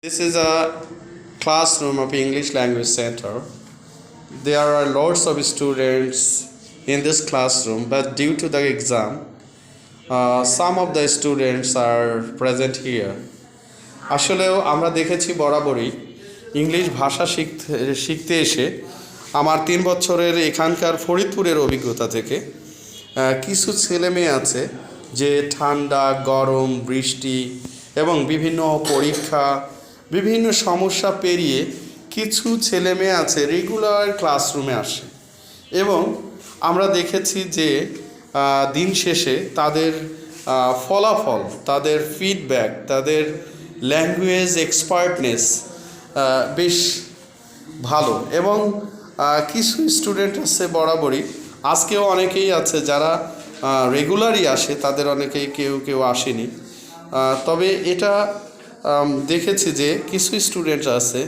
This is a classroom of English Language Center. There are lots of students in this classroom, but due to the exam, some of the students are present here. আসলেও আমরা দেখেছি বরাবরই English ভাষা শিখতে এসে আমার 3 বছরের এখানকার ফরিদপুরের অভিজ্ঞতা থেকে কিছু ছেলে মেয়ে আছে যে ঠান্ডা গরম বৃষ্টি এবং বিভিন্ন পরীক্ষা বিভিন্ন সমস্যা পেরিয়ে কিছু ছেলে মেয়ে আছে রেগুলার ক্লাসরুমে আসে এবং আমরা দেখেছি যে দিন শেষে তাদের ফলাফল তাদের ফিডব্যাক তাদের ল্যাঙ্গুয়েজ এক্সপার্টনেস বেশ ভালো এবং কিছু স্টুডেন্ট আছে বরাবরই আজকেও অনেকেই আছে যারা রেগুলারই আসে তাদের অনেকেই কেউ আসেনি তবে এটা দেখেছি যে কিছু স্টুডেন্ট আছে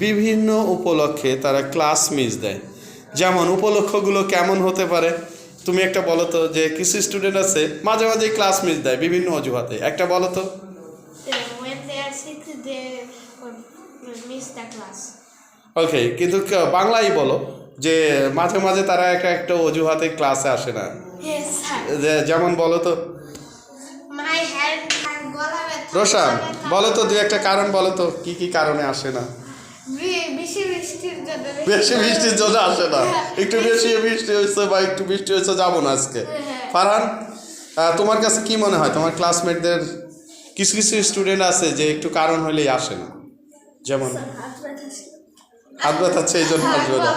বিভিন্ন উপলক্ষে তারা ক্লাস মিস দেয় যেমন উপলক্ষগুলো কেমন হতে পারে তুমি একটা বলো তো যে কিছু স্টুডেন্ট আছে মাঝে মাঝে ক্লাস মিস দেয় বিভিন্ন অজুহাতে একটা বলো তো ওকে কিন্তু বাংলাই বলো যে মাঝে মাঝে তারা একটা অজুহাতে ক্লাসে আসে না যেমন বলো তো রোশান বলো তো দুই একটা কারণ বলো তো কি কারণে আসে না বেশি বৃষ্টির জন্য আসে না একটু বেশি বৃষ্টি হয়েছে বা একটু বৃষ্টি হয়েছে যাবো না আজকে ফারহান তোমার কাছে কি মনে হয় তোমার ক্লাসমেটদের কিছু স্টুডেন্ট আছে যে একটু কারণ হলেই আসে না যেমন হাত ব্যথা এই জন্য আসবে না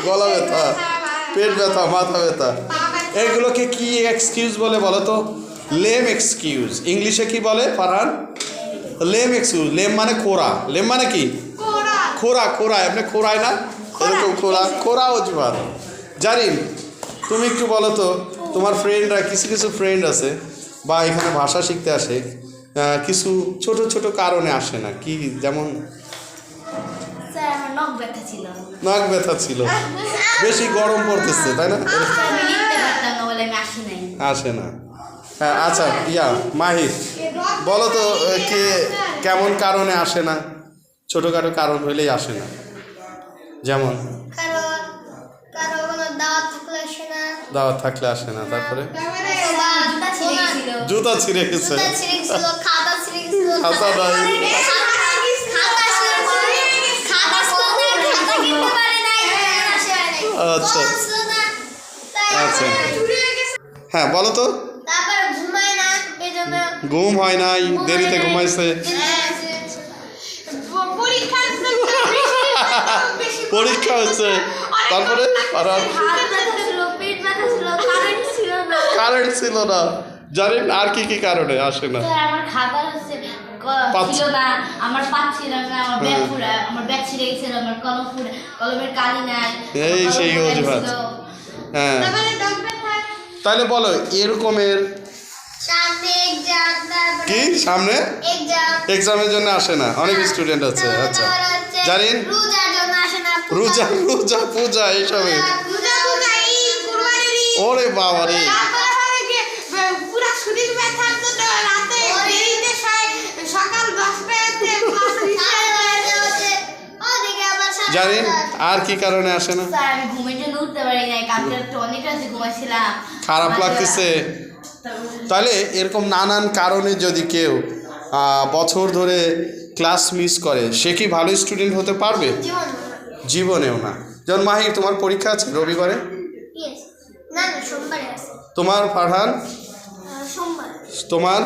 গলা ব্যথা পেট ব্যথা মাথা ব্যথা এগুলোকে কি এক্সকিউজ বলে বলো তো লেম এক্সকিউজ ইংলিশে কি বলে ফারহান লেম এক্সকিউজ লেম মানে খোরা লেম মানে কি খোরা আপনি খোরায় না এরকম খোরা অজুহাত জারিন তুমি একটু বলো তো তোমার ফ্রেন্ডরা কিছু ফ্রেন্ড আছে বা এখানে ভাষা শিখতে আসে কিছু ছোট কারণে আসে না কি যেমন নখ ব্যথা ছিল বেশি গরম পড়তেছে তাই না আসে না হ্যাঁ আচ্ছা মাহির বলো তো কে কেমন কারণে আসে না ছোটখাটো কারণ হইলেই আসে না যেমন দাওয়াত থাকলে আসে না তারপরে জুতা ছিঁড়ে গেছে খাতা নাই আচ্ছা আচ্ছা হ্যাঁ বলো তো ঘুম হয় নাই দেরিতে ঘুমাইছে পরীক্ষা হচ্ছে তারপরে কারেন্ট ছিল না জানেন আর কি কারণে আসে না এই সেই অজুহাত হ্যাঁ তাহলে বলো এরকমের কি সামনে এক্সামের জন্য আসে না অনেক স্টুডেন্ট আছে আচ্ছা জানেন রোজা পূজা এইসবে ওরে বাবা রে জানেন আর কি কারণে আসে না খারাপ লাগতেছে তাহলে এরকম নানান কারণে যদি কেউ বছর ধরে ক্লাস মিস করে সে কি ভালো স্টুডেন্ট হতে পারবে জীবনেও না যেমন মাহির তোমার পরীক্ষা আছে রবিবারে তোমার ফারহান তোমার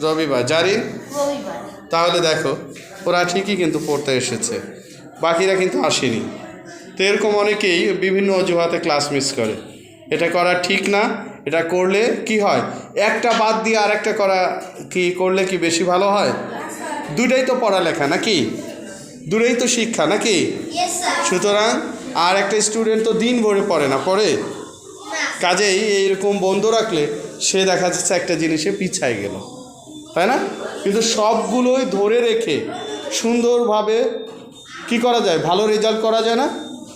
রবিবার জারিন তাহলে দেখো ওরা ঠিকই কিন্তু পড়তে এসেছে বাকিরা কিন্তু আসেনি তো এরকম অনেকেই বিভিন্ন অজুহাতে ক্লাস মিস করে এটা করা ঠিক না এটা করলে কি হয় একটা বাদ দিয়ে আর একটা করলে কি বেশি ভালো হয় দুটাই তো পড়ালেখা নাকি দুটোই তো শিক্ষা নাকি সুতরাং আর একটা স্টুডেন্ট তো দিন ভরে পড়ে না পড়ে কাজেই এইরকম বন্ধ রাখলে সে দেখা যাচ্ছে একটা জিনিসে পিছায় গেল তাই না কিন্তু সবগুলোই ধরে রেখে সুন্দরভাবে কি করা যায় ভালো রেজাল্ট করা যায় না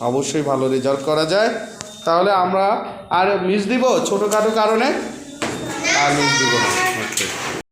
অবশ্যই ভালো রেজাল্ট করা যায় তাহলে আমরা আর মিস দিব ছোটোখাটো কারণে আর মিস দিব না